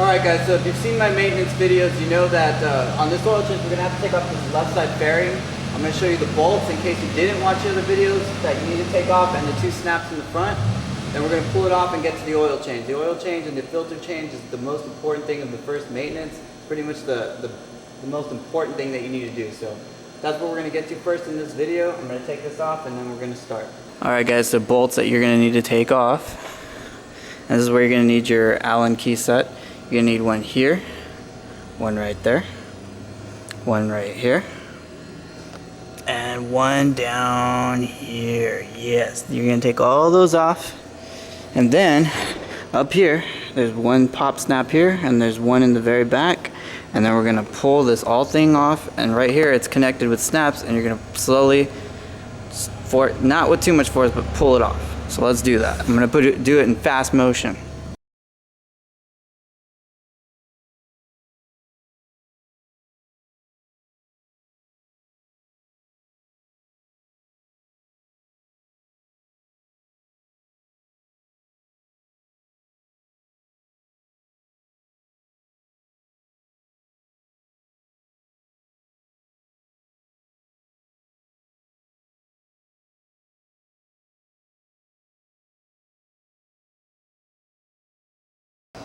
Alright guys, so if you've seen my maintenance videos, you know that on this oil change we're going to have to take off this left side fairing. I'm going to show you the bolts in case you didn't watch the other videos that you need to take off, and the two snaps in the front. Then we're going to pull it off and get to the oil change. The oil change and the filter change is the most important thing of the first maintenance. Pretty much the most important thing that you need to do. So that's what we're going to get to first in this video. I'm going to take this off and then we're going to start. Alright guys, the bolts that you're going to need to take off. This is where you're going to need your Allen key set. You're going to need one here, one right there, one right here, and one down here. Yes, you're going to take all those off. And then up here, there's one pop snap here, and there's one in the very back. And then we're going to pull this all thing off. And right here, it's connected with snaps, and you're going to slowly, not with too much force, but pull it off. So let's do that. I'm going to do it in fast motion.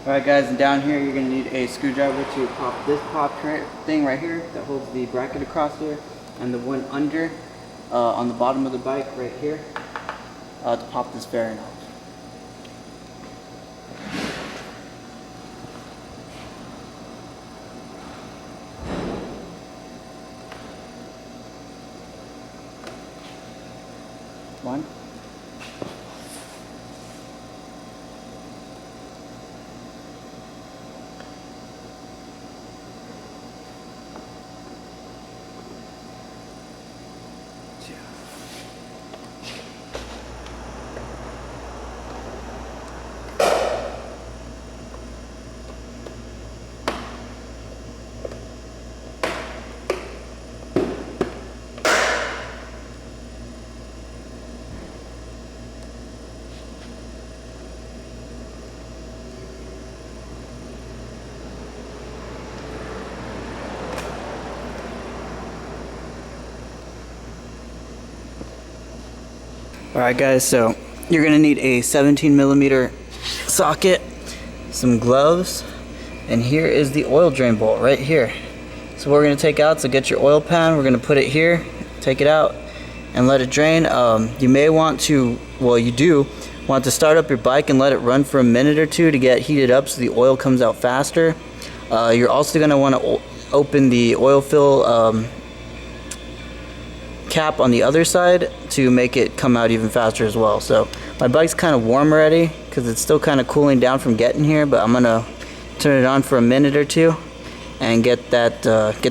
Alright guys, and down here you're going to need a screwdriver to pop this thing right here that holds the bracket across here, and the one under on the bottom of the bike right here to pop this fairing off. One. Alright guys, so you're going to need a 17mm socket, some gloves, and here is the oil drain bolt right here. So what we're going to take out, so get your oil pan, we're going to put it here, take it out, and let it drain. You may want to, well you do, want to start up your bike and let it run for a minute or two to get heated up so the oil comes out faster. You're also going to want to open the oil fill cap on the other side to make it come out even faster as well. So my bike's kind of warm already because it's still kind of cooling down from getting here, but I'm gonna turn it on for a minute or two and get that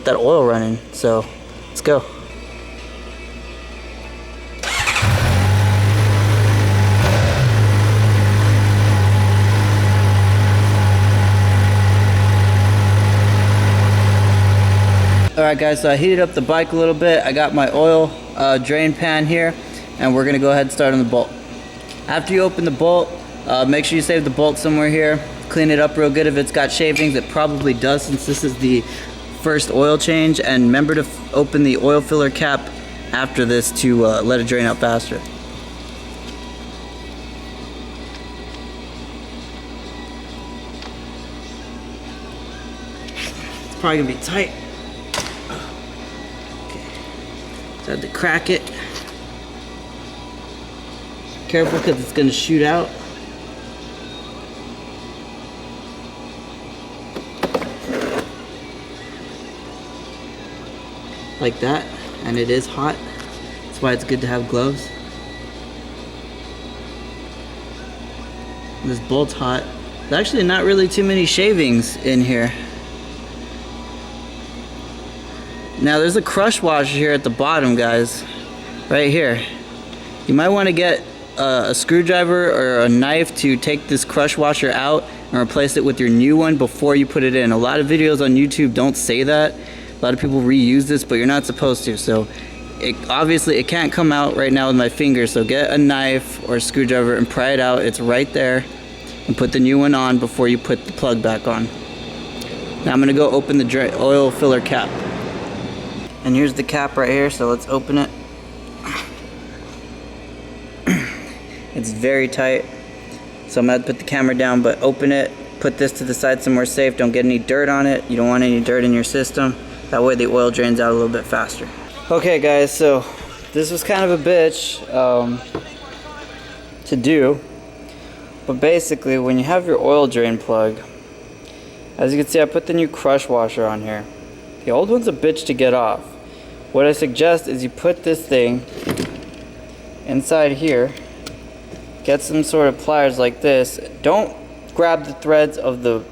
oil running. So let's go. Alright guys, so I heated up the bike a little bit. I got my oil drain pan here, and we're going to go ahead and start on the bolt. After you open the bolt, make sure you save the bolt somewhere here. Clean it up real good if it's got shavings. It probably does since this is the first oil change. And remember to open the oil filler cap after this to let it drain out faster. It's probably going to be tight. So I had to crack it. Careful because it's going to shoot out. Like that. And it is hot. That's why it's good to have gloves. This bolt's hot. There's actually not really too many shavings in here. Now there's a crush washer here at the bottom, guys, right here. You might want to get a screwdriver or a knife to take this crush washer out and replace it with your new one before you put it in. A lot of videos on YouTube don't say that. A lot of people reuse this, but you're not supposed to. So obviously it can't come out right now with my finger, so get a knife or a screwdriver and pry it out. It's right there, and put the new one on before you put the plug back on. Now I'm gonna go open the oil filler cap. And here's the cap right here, so let's open it. It's very tight, so I'm gonna put the camera down, but open it, put this to the side somewhere safe, don't get any dirt on it. You don't want any dirt in your system. That way the oil drains out a little bit faster. Okay guys, so this was kind of a bitch to do, but basically when you have your oil drain plug, as you can see I put the new crush washer on here. The old one's a bitch to get off. What I suggest is you put this thing inside here, get some sort of pliers like this. Don't grab the threads of the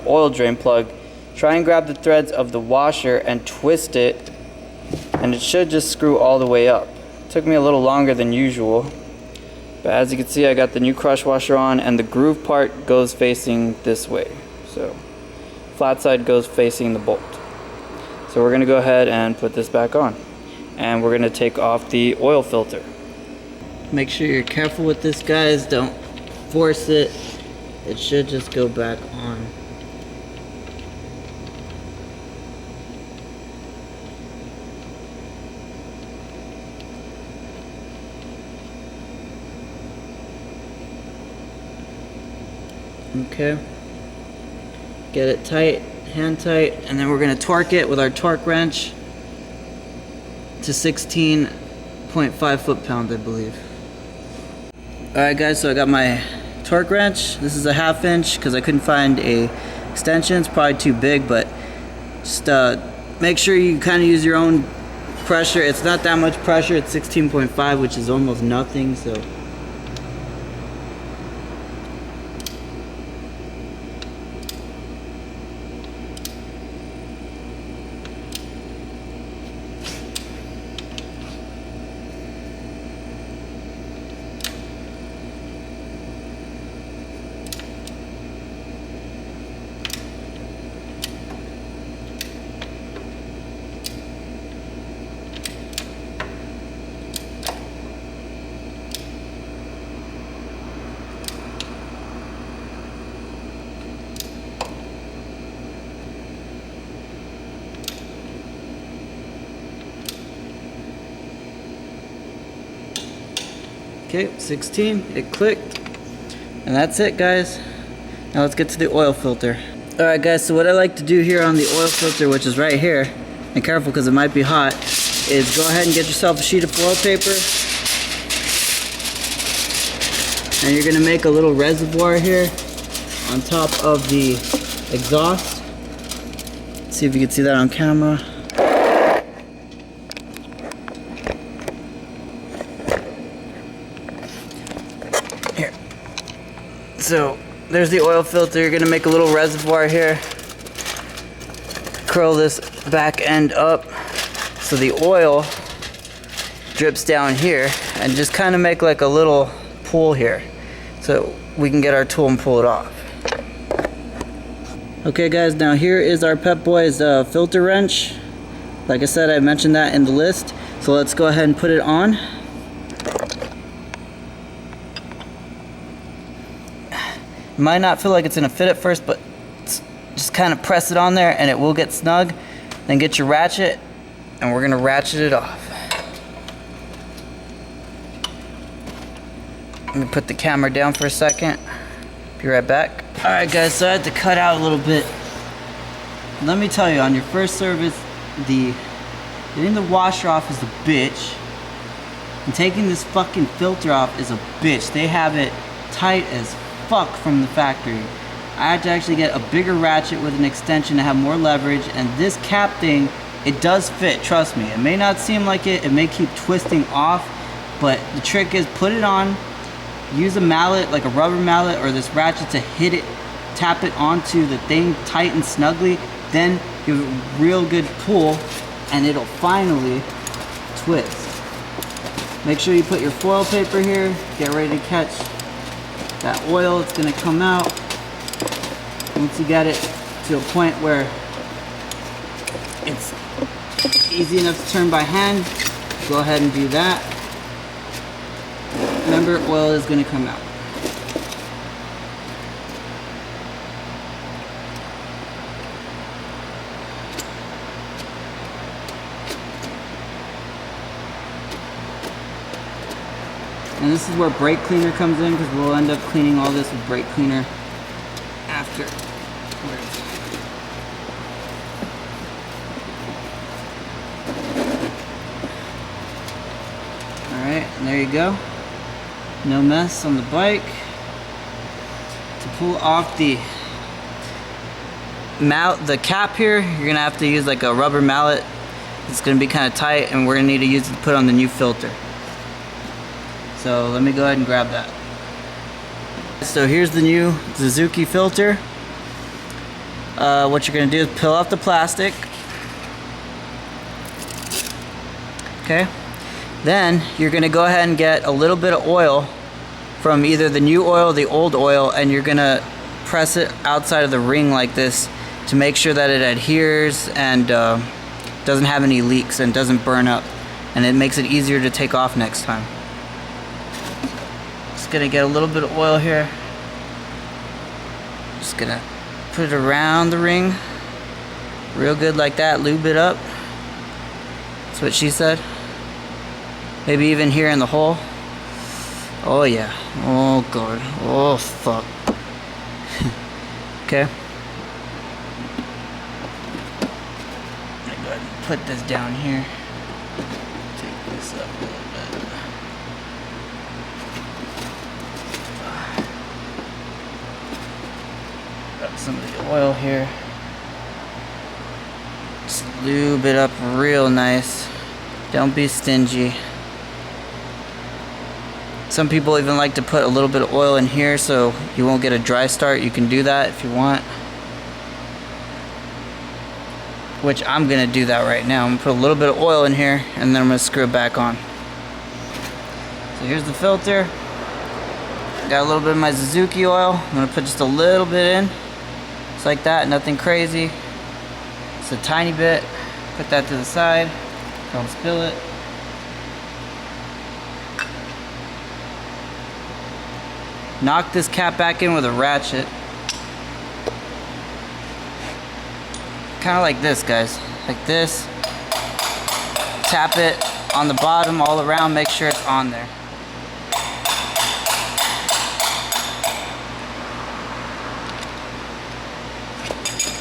oil drain plug. Try and grab the threads of the washer and twist it, and it should just screw all the way up. It took me a little longer than usual, but as you can see I got the new crush washer on, and the groove part goes facing this way. So flat side goes facing the bolt. So we're gonna go ahead and put this back on, and we're gonna take off the oil filter. Make sure you're careful with this, guys. Don't force it. It should just go back on. Okay. Get it tight, hand tight, and then we're gonna torque it with our torque wrench to 16.5 foot-pounds, I believe. Alright guys, so I got my torque wrench. This is a 1/2 inch because I couldn't find a extension. It's probably too big, but just make sure you kind of use your own pressure. It's not that much pressure. It's 16.5, which is almost nothing. So okay, 16, it clicked. And that's it, guys. Now let's get to the oil filter. Alright guys, so what I like to do here on the oil filter, which is right here, and careful because it might be hot, is go ahead and get yourself a sheet of foil paper. And you're gonna make a little reservoir here on top of the exhaust. Let's see if you can see that on camera. Here. So there's the oil filter. You're gonna make a little reservoir here. Curl this back end up so the oil drips down here, and just kind of make like a little pool here so we can get our tool and pull it off. Okay guys, now here is our Pep Boys filter wrench. Like I said, I mentioned that in the list, so let's go ahead and put it on. Might not feel like it's gonna fit at first, but just kind of press it on there and it will get snug. Then get your ratchet and we're gonna ratchet it off. Let me put the camera down for a second. Be right back. Alright guys, so I had to cut out a little bit. Let me tell you, on your first service, getting the washer off is a bitch. And taking this fucking filter off is a bitch. They have it tight as fuck from the factory. I had to actually get a bigger ratchet with an extension to have more leverage, and this cap thing, it does fit, trust me. It may not seem like it may keep twisting off, but the trick is put it on, use a mallet, like a rubber mallet or this ratchet to hit it, tap it onto the thing tight and snugly, then give it a real good pull and it'll finally twist. Make sure you put your foil paper here, get ready to catch that oil. It's gonna come out. Once you get it to a point where it's easy enough to turn by hand, go ahead and do that. Remember, oil is gonna come out. And this is where brake cleaner comes in, because we'll end up cleaning all this with brake cleaner after. Alright, and there you go. No mess on the bike. To pull off the cap here, you're gonna have to use like a rubber mallet. It's gonna be kind of tight, and we're gonna need to use it to put on the new filter. So let me go ahead and grab that. So here's the new Suzuki filter. What you're gonna do is peel off the plastic. Okay. Then you're gonna go ahead and get a little bit of oil from either the new oil or the old oil, and you're gonna press it outside of the ring like this to make sure that it adheres and doesn't have any leaks and doesn't burn up, and it makes it easier to take off next time. Just gonna get a little bit of oil here. Just gonna put it around the ring real good like that, lube it up. That's what she said. Maybe even here in the hole. Oh yeah. Oh god. Oh fuck. Okay. I'm gonna go ahead and put this down here. Take this up a little bit. Got some of the oil here. Just lube it up real nice. Don't be stingy. Some people even like to put a little bit of oil in here so you won't get a dry start. You can do that if you want. Which I'm gonna do that right now. I'm gonna put a little bit of oil in here, and then I'm gonna screw it back on. So here's the filter. Got a little bit of my Suzuki oil. I'm gonna put just a little bit in. Just like that, nothing crazy. Just a tiny bit. Put that to the side. Don't spill it. Knock this cap back in with a ratchet. Kind of like this, guys. Like this. Tap it on the bottom all around. Make sure it's on there.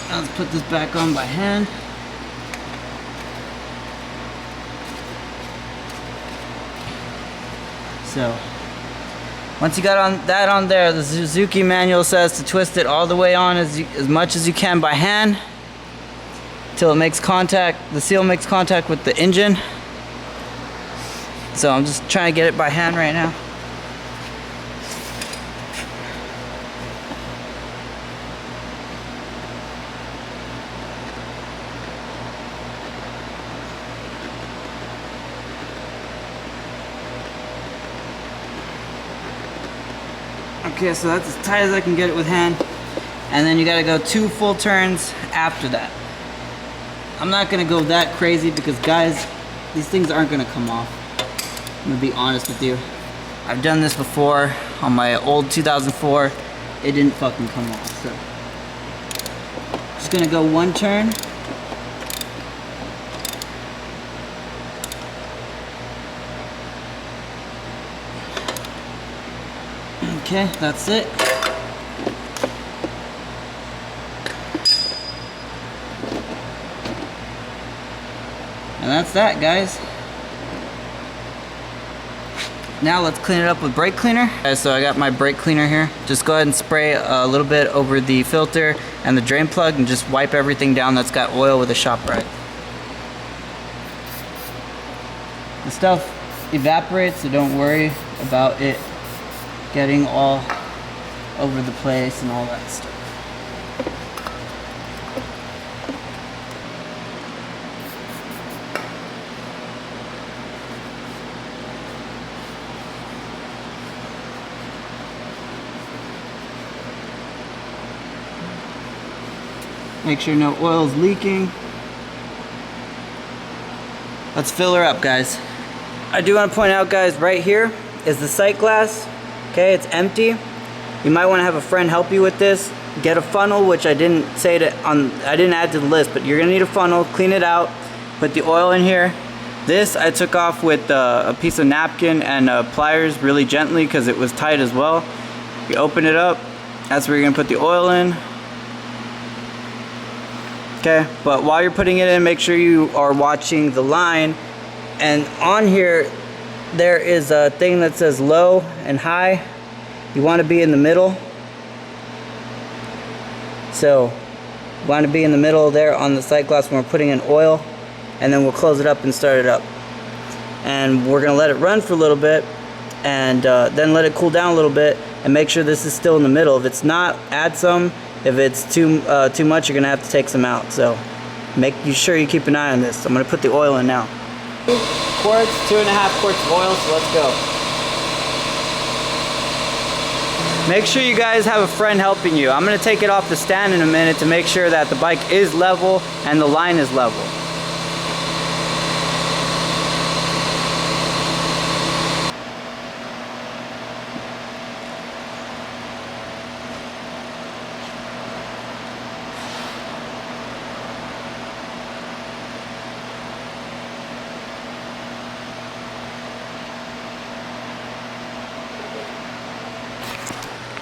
Now let's put this back on by hand. So once you got that on there, the Suzuki manual says to twist it all the way on as much as you can by hand till it makes contact, the seal makes contact with the engine. So I'm just trying to get it by hand right now. Okay, so that's as tight as I can get it with hand. And then you gotta go 2 full turns after that. I'm not gonna go that crazy because, guys, these things aren't gonna come off. I'm gonna be honest with you. I've done this before on my old 2004. It didn't fucking come off, so. Just gonna go 1 turn. Okay, that's it. And that's that, guys. Now let's clean it up with brake cleaner. Okay, so I got my brake cleaner here. Just go ahead and spray a little bit over the filter and the drain plug and just wipe everything down that's got oil with a shop rag. The stuff evaporates, so don't worry about it getting all over the place and all that stuff. Make sure no oil is leaking. Let's fill her up, guys. I do want to point out, guys, right here is the sight glass. Okay, it's empty. You might want to have a friend help you with this. Get a funnel, which I didn't say I didn't add to the list, but you're gonna need a funnel. Clean it out. Put the oil in here. This I took off with a piece of napkin and pliers really gently because it was tight as well. You open it up, that's where you're gonna put the oil in. Okay, but while you're putting it in, make sure you are watching the line. And on here, there is a thing that says low and high. You want to be in the middle. So, you want to be in the middle there on the sight glass when we're putting in oil. And then we'll close it up and start it up. And we're going to let it run for a little bit. And then let it cool down a little bit. And make sure this is still in the middle. If it's not, add some. If it's too much, you're going to have to take some out. So, make sure you keep an eye on this. I'm going to put the oil in now. 2 quarts, 2.5 quarts of oil, so let's go. Make sure you guys have a friend helping you. I'm going to take it off the stand in a minute to make sure that the bike is level and the line is level.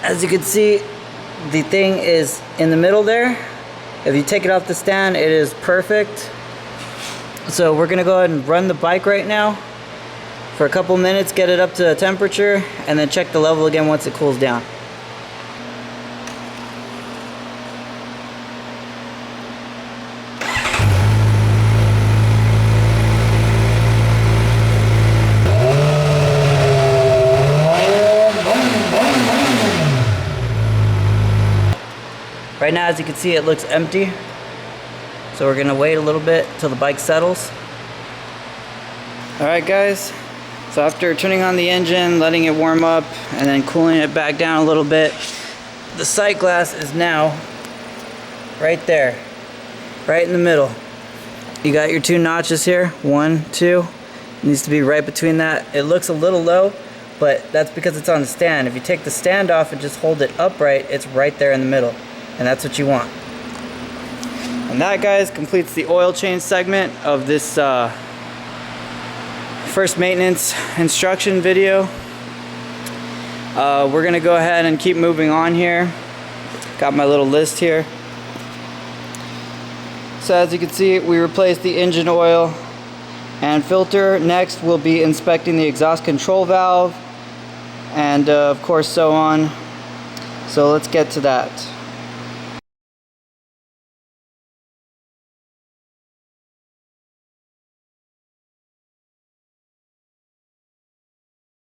As you can see, the thing is in the middle there. If you take it off the stand, it is perfect. So we're gonna go ahead and run the bike right now for a couple minutes, get it up to temperature, and then check the level again once it cools down. Right now, as you can see, it looks empty. So we're gonna wait a little bit till the bike settles. All right, guys. So after turning on the engine, letting it warm up, and then cooling it back down a little bit, the sight glass is now right there, right in the middle. You got your 2 notches here, 1, 2. It needs to be right between that. It looks a little low, but that's because it's on the stand. If you take the stand off and just hold it upright, it's right there in the middle. And that's what you want. And that, guys, completes the oil change segment of this first maintenance instruction video. We're gonna go ahead and keep moving on here. Got my little list here. So as you can see, we replaced the engine oil and filter. Next, we'll be inspecting the exhaust control valve and of course so on. So let's get to that.